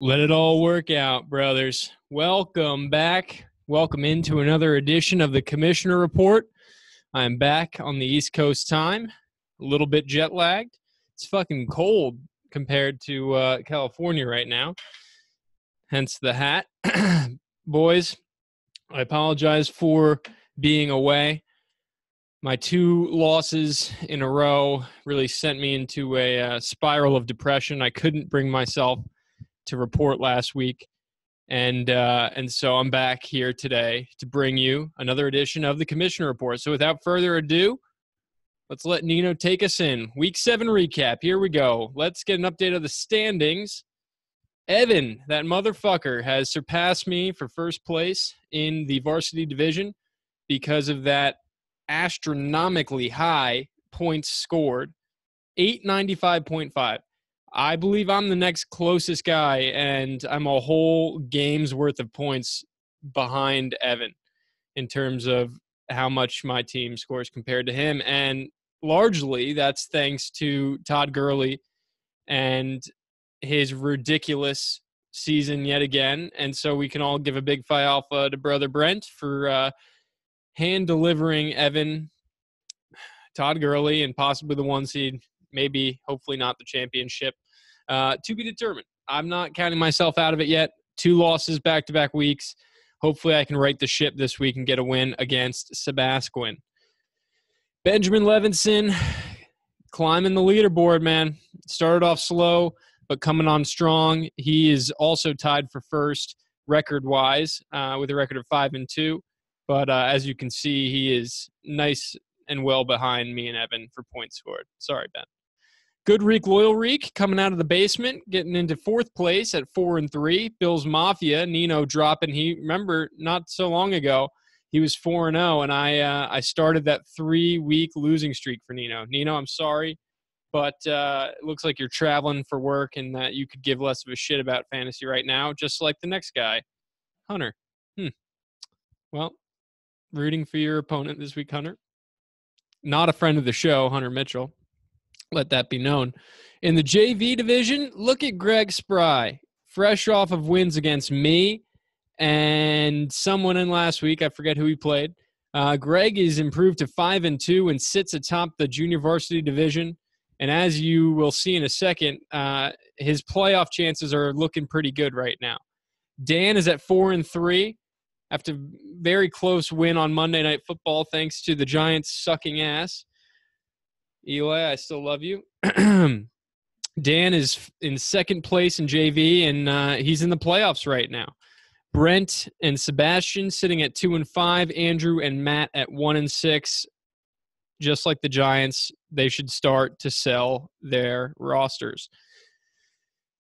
Let it all work out, brothers. Welcome back. Welcome into another edition of the Commissioner Report. I'm back on the East Coast time, a little bit jet lagged. It's fucking cold compared to California right now, hence the hat. Boys, I apologize for being away. My two losses in a row really sent me into a spiral of depression. I couldn't bring myself to report last week. And so I'm back here today to bring you another edition of the Commissioner Report. So without further ado, let's let Nino take us in. Week 7 recap. Here we go. Let's get an update of the standings. Evan, that motherfucker, has surpassed me for first place in the varsity division because of that astronomically high points scored, 895.5. I believe I'm the next closest guy, and I'm a whole game's worth of points behind Evan in terms of how much my team scores compared to him. And largely that's thanks to Todd Gurley and his ridiculous season yet again. And so we can all give a big Phi Alpha to Brother Brent for hand-delivering Evan, Todd Gurley, and possibly the 1 seed. Maybe, hopefully not the championship. To be determined. I'm not counting myself out of it yet. 2 losses back-to-back weeks. Hopefully I can right the ship this week and get a win against Sebastian. Benjamin Levinson climbing the leaderboard, man. Started off slow, but coming on strong. He is also tied for first record-wise with a record of 5-2. But as you can see, he is nice and well behind me and Evan for points scored. Sorry, Ben. Good Reek, loyal Reek, coming out of the basement, getting into 4th place at 4-3. Bills Mafia, Nino dropping. Remember, not so long ago, he was 4-0, and I started that 3-week losing streak for Nino. Nino, I'm sorry, but it looks like you're traveling for work and that you could give less of a shit about fantasy right now, just like the next guy, Hunter. Well, rooting for your opponent this week, Hunter. Not a friend of the show, Hunter Mitchell. Let that be known. In the JV division, look at Greg Spry, fresh off of wins against me and someone in last week. I forget who he played. Greg is improved to 5-2 and sits atop the junior varsity division. And as you will see in a second, his playoff chances are looking pretty good right now. Dan is at 4-3 after a very close win on Monday Night Football thanks to the Giants sucking ass. Eli, I still love you. Dan is in 2nd place in JV, and he's in the playoffs right now. Brent and Sebastian sitting at 2-5. Andrew and Matt at 1-6. Just like the Giants, they should start to sell their rosters.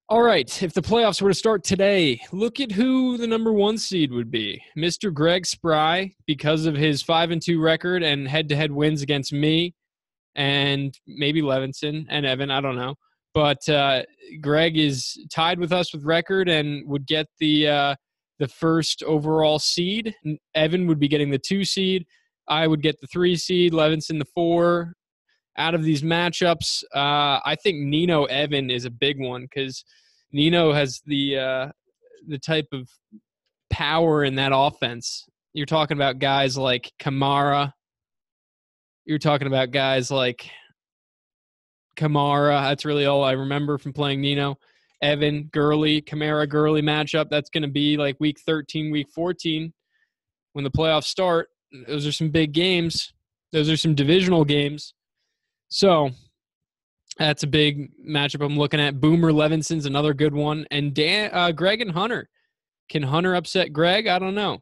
All right, if the playoffs were to start today, look at who the number 1 seed would be. Mr. Greg Spry, because of his 5-2 record and head-to-head wins against me, and maybe Levinson and Evan, I don't know. But Greg is tied with us with record and would get the first overall seed. Evan would be getting the 2 seed. I would get the 3 seed, Levinson the 4. Out of these matchups, I think Nino Evan is a big one because Nino has the type of power in that offense. You're talking about guys like Kamara. You're talking about guys like Kamara. That's really all I remember from playing Nino. Evan, Gurley, Kamara, Gurley matchup. That's going to be like week 13, week 14 when the playoffs start. Those are some big games. Those are some divisional games. So that's a big matchup I'm looking at. Boomer Levinson's another good one. And Greg and Hunter. Can Hunter upset Greg? I don't know.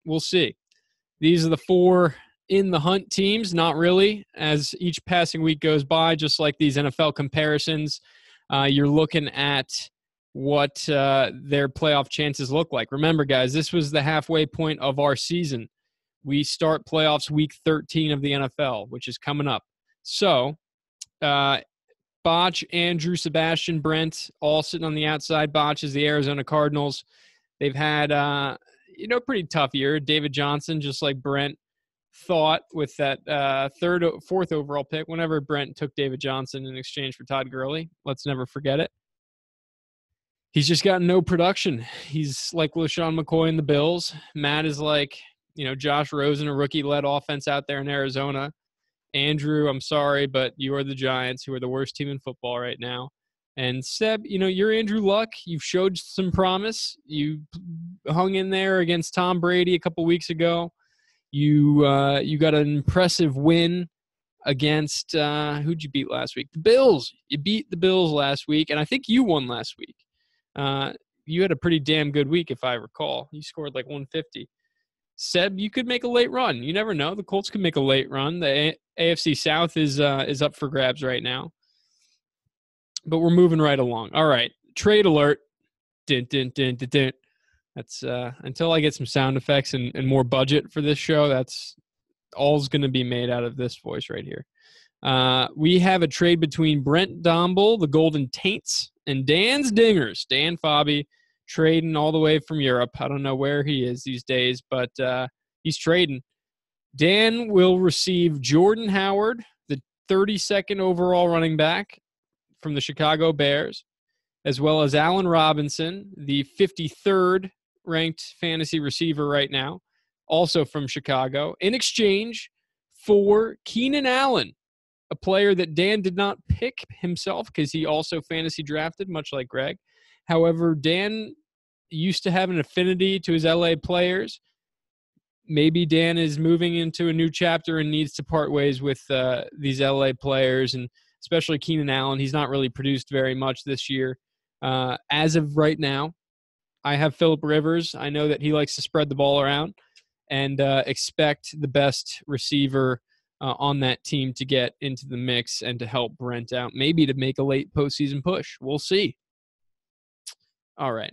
We'll see. These are the 4 in the hunt teams. Not really. As each passing week goes by, just like these NFL comparisons, you're looking at what their playoff chances look like. Remember, guys, this was the halfway point of our season. We start playoffs week 13 of the NFL, which is coming up. So, Botch, Andrew, Sebastian, Brent, all sitting on the outside. Botch is the Arizona Cardinals. They've had, pretty tough year. David Johnson, just like Brent thought with that 4th overall pick, whenever Brent took David Johnson in exchange for Todd Gurley. Let's never forget it. He's just got no production. He's like LaShawn McCoy and the Bills. Matt is like, Josh Rosen, a rookie-led offense out there in Arizona. Andrew, I'm sorry, but you are the Giants, who are the worst team in football right now. And Seb, you're Andrew Luck. You've showed some promise. You hung in there against Tom Brady a couple weeks ago. You got an impressive win against who'd you beat last week? The Bills. You beat the Bills last week, and I think you won last week. You had a pretty damn good week, if I recall. You scored like 150. Seb, you could make a late run. You never know. The Colts could make a late run. The AFC South is up for grabs right now. But we're moving right along. All right. Trade alert. Dun, dun, dun, dun, dun. That's until I get some sound effects and more budget for this show, that's all's going to be made out of this voice right here. We have a trade between Brent Domble, the Golden Taints, and Dan's Dingers. Dan Fabi trading all the way from Europe. I don't know where he is these days, but he's trading. Dan will receive Jordan Howard, the 32nd overall running back from the Chicago Bears, as well as Allen Robinson, the 53rd ranked fantasy receiver right now, also from Chicago, in exchange for Keenan Allen, a player that Dan did not pick himself because he also fantasy drafted, much like Greg. However, Dan used to have an affinity to his LA players. Maybe Dan is moving into a new chapter and needs to part ways with these LA players, and especially Keenan Allen. He's not really produced very much this year. As of right now, I have Phillip Rivers. I know that he likes to spread the ball around, and expect the best receiver on that team to get into the mix and to help Brent out, maybe to make a late postseason push. We'll see. All right.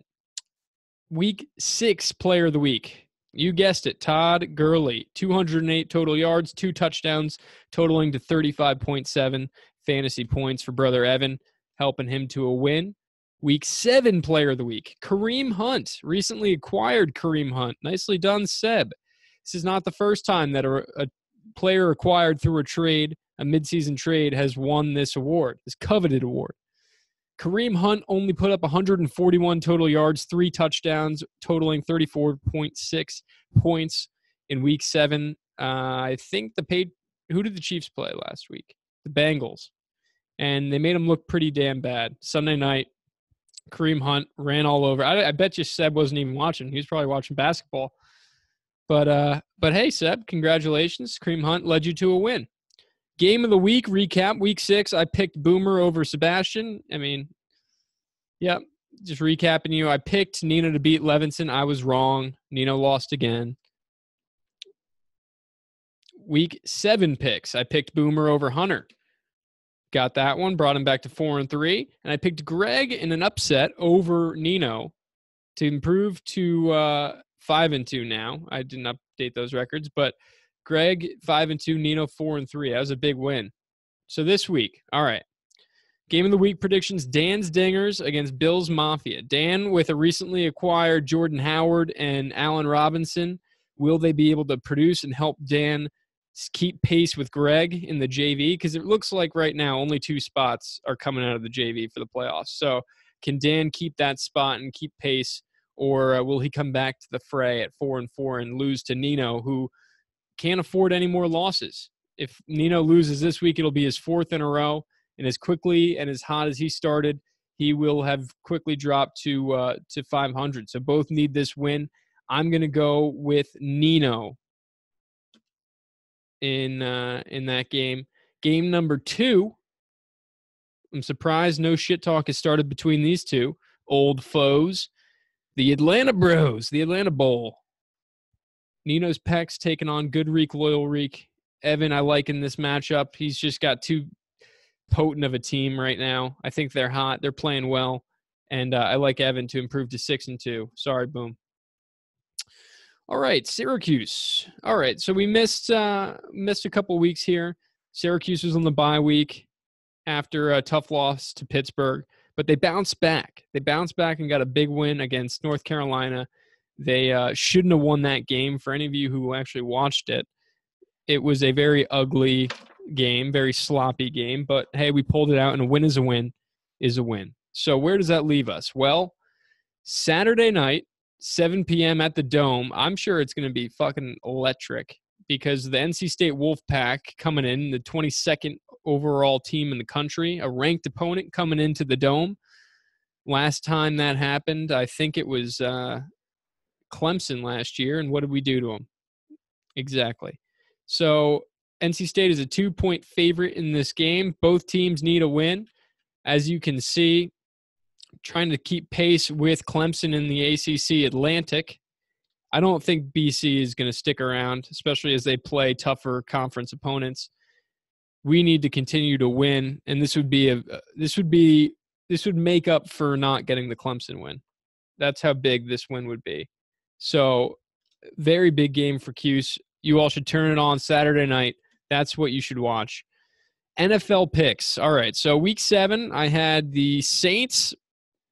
Week 6 player of the week. You guessed it, Todd Gurley. 208 total yards, 2 touchdowns, totaling to 35.7 fantasy points for brother Evan, helping him to a win. Week 7 player of the week, Kareem Hunt. Recently acquired Kareem Hunt. Nicely done, Seb. This is not the first time that a player acquired through a trade, a midseason trade, has won this award, this coveted award. Kareem Hunt only put up 141 total yards, 3 touchdowns, totaling 34.6 points in Week 7. I think who did the Chiefs play last week? The Bengals. And they made them look pretty damn bad. Sunday night, Kareem Hunt ran all over. I bet you Seb wasn't even watching. He was probably watching basketball. But hey, Seb, congratulations. Kareem Hunt led you to a win. Game of the week recap, Week 6. I picked Boomer over Sebastian. Just recapping you. I picked Nino to beat Levinson. I was wrong. Nino lost again. Week 7 picks. I picked Boomer over Hunter. Got that one. Brought him back to 4-3. And I picked Greg in an upset over Nino to improve to 5-2 now. I didn't update those records, but Greg 5-2, Nino 4-3. That was a big win. So this week, all right. Game of the week predictions: Dan's Dingers against Bill's Mafia. Dan with a recently acquired Jordan Howard and Allen Robinson. Will they be able to produce and help Dan keep pace with Greg in the JV? Because it looks like right now only 2 spots are coming out of the JV for the playoffs. So can Dan keep that spot and keep pace, or will he come back to the fray at 4-4 and lose to Nino, who can't afford any more losses? If Nino loses this week, it'll be his 4th in a row, and as quickly and as hot as he started, he will have quickly dropped to 500. So both need this win. I'm going to go with Nino in that game. Game number 2. I'm surprised no shit talk has started between these two old foes. The Atlanta Bros, the Atlanta Bowl. Nino's Pecs taking on Good Reek, Loyal Reek. Evan, I like in this matchup. He's just got too potent of a team right now. I think they're hot. They're playing well. And I like Evan to improve to 6-2. Sorry, Boom. All right, Syracuse. All right, so we missed a couple weeks here. Syracuse was on the bye week after a tough loss to Pittsburgh, but they bounced back. They bounced back and got a big win against North Carolina. They shouldn't have won that game. For any of you who actually watched it, it was a very ugly game, very sloppy game. But, hey, we pulled it out, and a win is a win is a win. So where does that leave us? Well, Saturday night, 7 p.m. at the Dome. I'm sure it's going to be fucking electric because the NC State Wolfpack coming in, the 22nd overall team in the country, a ranked opponent coming into the Dome. Last time that happened, I think it was Clemson last year. And what did we do to them? Exactly. So NC State is a 2-point favorite in this game. Both teams need a win. As you can see, trying to keep pace with Clemson in the ACC Atlantic. I don't think BC is going to stick around, especially as they play tougher conference opponents. We need to continue to win, and this would make up for not getting the Clemson win. That's how big this win would be. So, very big game for Cuse. You all should turn it on Saturday night. That's what you should watch. NFL picks. All right, so week 7, I had the Saints,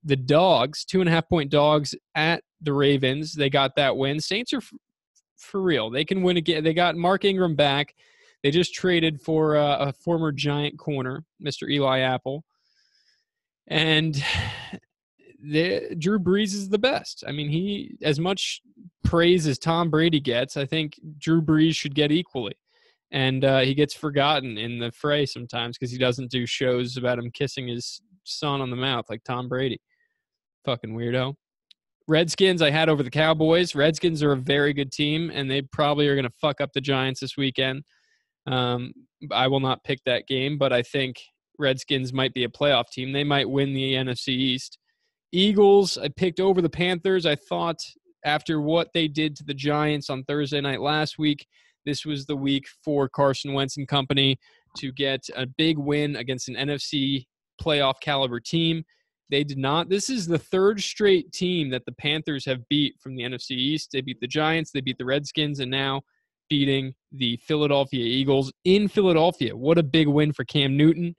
the dogs, 2.5-point dogs at the Ravens. They got that win. Saints are for real. They can win again. They got Mark Ingram back. They just traded for a former Giant corner, Mr. Eli Apple. And Drew Brees is the best. I mean, he, as much praise as Tom Brady gets, I think Drew Brees should get equally. And he gets forgotten in the fray sometimes because he doesn't do shows about him kissing his son on the mouth like Tom Brady. Fucking weirdo. Redskins I had over the Cowboys. Redskins are a very good team, and they probably are going to fuck up the Giants this weekend. I will not pick that game, but I think Redskins might be a playoff team. They might win the NFC East. Eagles, I picked over the Panthers. I thought after what they did to the Giants on Thursday night last week, this was the week for Carson Wentz and company to get a big win against an NFC playoff caliber team. They did not. This is the third straight team that the Panthers have beat from the NFC East. They beat the Giants, they beat the Redskins, and now beating the Philadelphia Eagles in Philadelphia. What a big win for Cam Newton.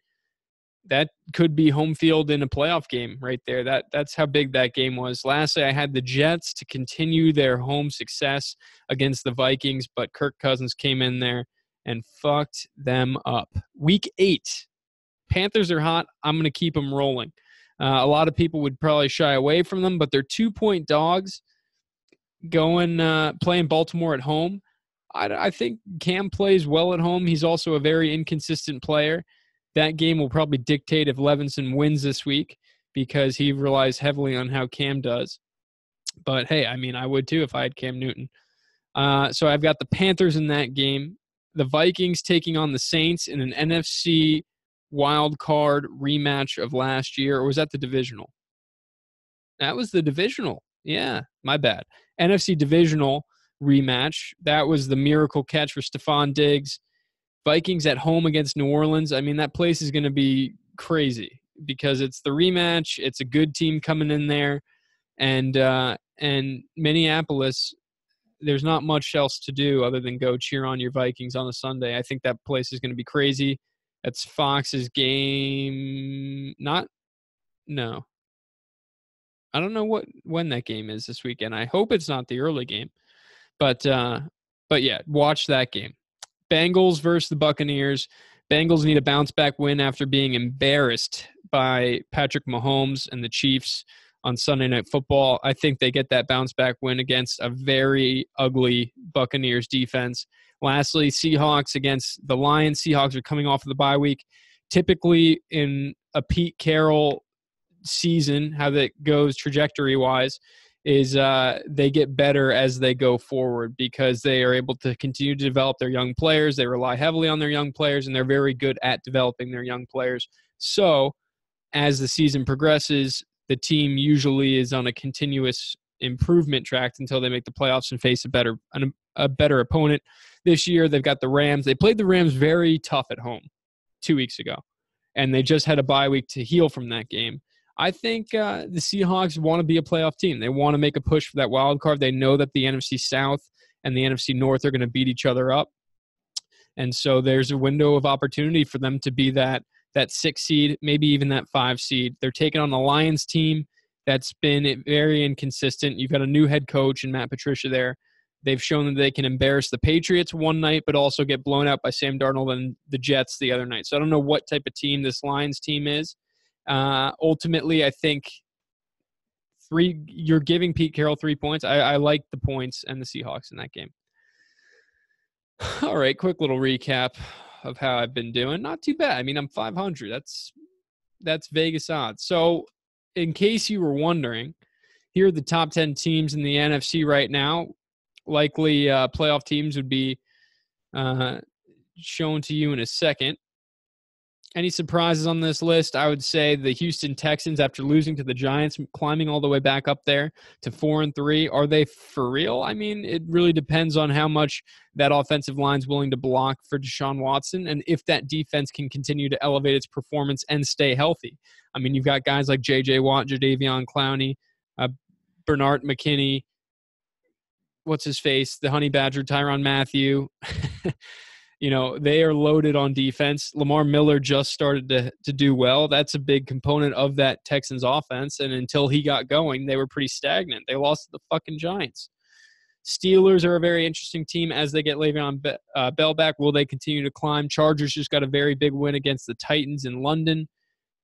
That could be home field in a playoff game right there. That's how big that game was. Lastly, I had the Jets to continue their home success against the Vikings, but Kirk Cousins came in there and fucked them up. Week 8, Panthers are hot. I'm going to keep them rolling. A lot of people would probably shy away from them, but they're 2-point dogs playing Baltimore at home. I think Cam plays well at home. He's also a very inconsistent player. That game will probably dictate if Levinson wins this week because he relies heavily on how Cam does. But, hey, I mean, I would too if I had Cam Newton. So I've got the Panthers in that game. The Vikings taking on the Saints in an NFC wild card rematch of last year. Or was that the divisional? That was the divisional. Yeah, my bad. NFC divisional rematch. That was the miracle catch for Stephon Diggs. Vikings at home against New Orleans. I mean, that place is going to be crazy because it's the rematch. It's a good team coming in there. And Minneapolis, there's not much else to do other than go cheer on your Vikings on a Sunday. I think that place is going to be crazy. That's Fox's game. No. I don't know when that game is this weekend. I hope it's not the early game. But yeah, watch that game. Bengals versus the Buccaneers. Bengals need a bounce-back win after being embarrassed by Patrick Mahomes and the Chiefs on Sunday Night Football. I think they get that bounce-back win against a very ugly Buccaneers defense. Lastly, Seahawks against the Lions. Seahawks are coming off of the bye week. Typically in a Pete Carroll season, how that goes trajectory-wise, is they get better as they go forward because they are able to continue to develop their young players. They rely heavily on their young players, and they're very good at developing their young players. So as the season progresses, the team usually is on a continuous improvement track until they make the playoffs and face a better opponent. This year, they've got the Rams. They played the Rams very tough at home 2 weeks ago, and they just had a bye week to heal from that game. I think the Seahawks want to be a playoff team. They want to make a push for that wild card. They know that the NFC South and the NFC North are going to beat each other up. And so there's a window of opportunity for them to be that 6 seed, maybe even that 5 seed. They're taking on the Lions team that's been very inconsistent. You've got a new head coach in Matt Patricia there. They've shown that they can embarrass the Patriots one night, but also get blown out by Sam Darnold and the Jets the other night. So I don't know what type of team this Lions team is. Ultimately, I think You're giving Pete Carroll 3 points. I like the points and the Seahawks in that game. All right, quick little recap of how I've been doing. Not too bad. I mean, I'm 500. That's Vegas odds. So, in case you were wondering, here are the top 10 teams in the NFC right now. Likely playoff teams would be shown to you in a second. Any surprises on this list? I would say the Houston Texans, after losing to the Giants, climbing all the way back up there to 4-3. Are they for real? I mean, it really depends on how much that offensive line's willing to block for Deshaun Watson and if that defense can continue to elevate its performance and stay healthy. I mean, you've got guys like J.J. Watt, Jadeveon Clowney, Bernard McKinney, what's his face, the Honey Badger, Tyrann Mathieu. They are loaded on defense. Lamar Miller just started to do well. That's a big component of that Texans offense. And until he got going, they were pretty stagnant. They lost to the fucking Giants. Steelers are a very interesting team as they get Le'Veon Bell back. Will they continue to climb? Chargers just got a very big win against the Titans in London.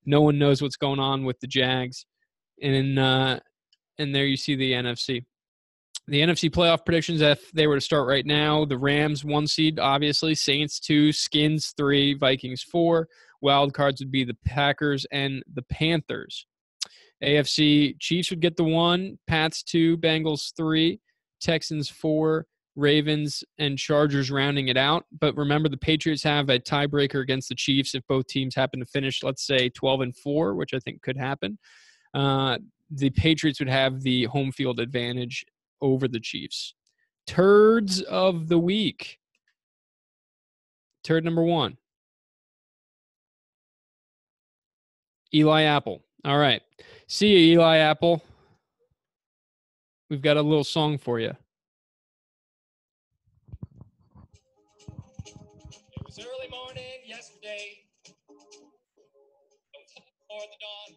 No one knows what's going on with the Jags. And there you see the NFC. The NFC playoff predictions, if they were to start right now, the Rams 1 seed, obviously, Saints 2, Skins 3, Vikings 4. Wild cards would be the Packers and the Panthers. AFC, Chiefs would get the 1, Pats 2, Bengals 3, Texans 4, Ravens and Chargers rounding it out. But remember, the Patriots have a tiebreaker against the Chiefs if both teams happen to finish, let's say, 12-4, which I think could happen. The Patriots would have the home field advantage over the Chiefs. Turds of the week. Turd number 1. Eli Apple. All right. See you, Eli Apple. We've got a little song for you. It was early morning yesterday. It was hot before the dawn.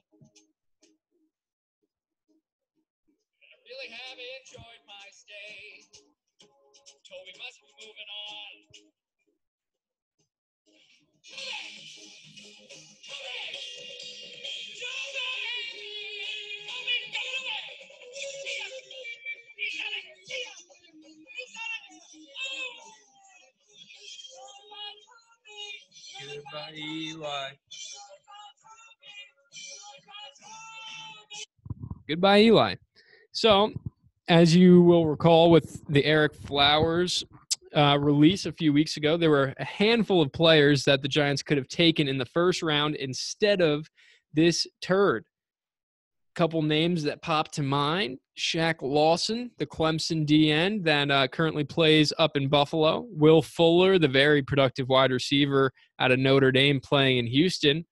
I really have enjoyed my stay. Told we must be moving on. Goodbye, Eli. Goodbye, Eli. So, as you will recall with the Eric Flowers release a few weeks ago, there were a handful of players that the Giants could have taken in the first round instead of this turd. Couple names that pop to mind: Shaq Lawson, the Clemson DN that currently plays up in Buffalo; Will Fuller, the very productive wide receiver out of Notre Dame playing in Houston;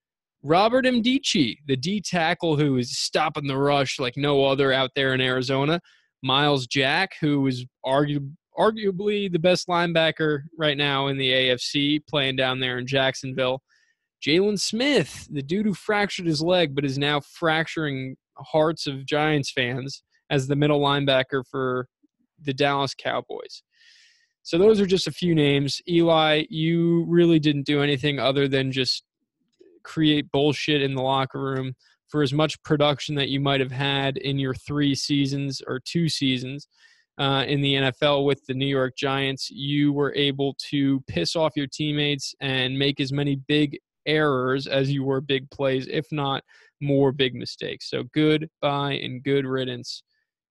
Robert Mdici, the D tackle who is stopping the rush like no other out there in Arizona; Miles Jack, who is arguably the best linebacker right now in the AFC, playing down there in Jacksonville; Jalen Smith, the dude who fractured his leg but is now fracturing hearts of Giants fans as the middle linebacker for the Dallas Cowboys. So those are just a few names. Eli, you really didn't do anything other than just create bullshit in the locker room. For as much production that you might have had in your 3 seasons or 2 seasons in the NFL with the New York Giants, you were able to piss off your teammates and make as many big errors as you were big plays, if not more big mistakes. So goodbye and good riddance,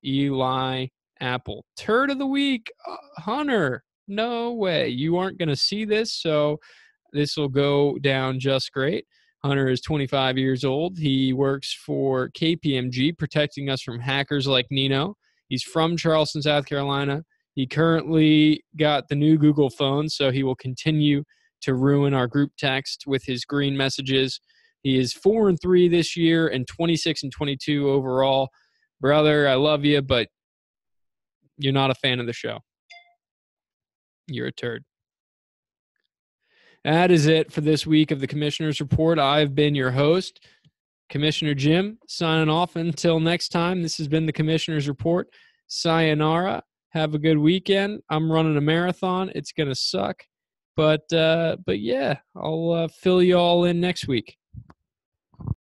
Eli Apple. Turd of the week, Hunter. No way. You aren't going to see this, so this will go down just great. Hunter is 25 years old. He works for KPMG, protecting us from hackers like Nino. He's from Charleston, South Carolina. He currently got the new Google phone, so he will continue to ruin our group text with his green messages. He is 4-3 this year and 26-22 overall. Brother, I love you, but you're not a fan of the show. You're a turd. That is it for this week of the Commissioner's Report. I've been your host, Commissioner Jim, signing off. Until next time, this has been the Commissioner's Report. Sayonara. Have a good weekend. I'm running a marathon. It's going to suck. But yeah, I'll fill you all in next week.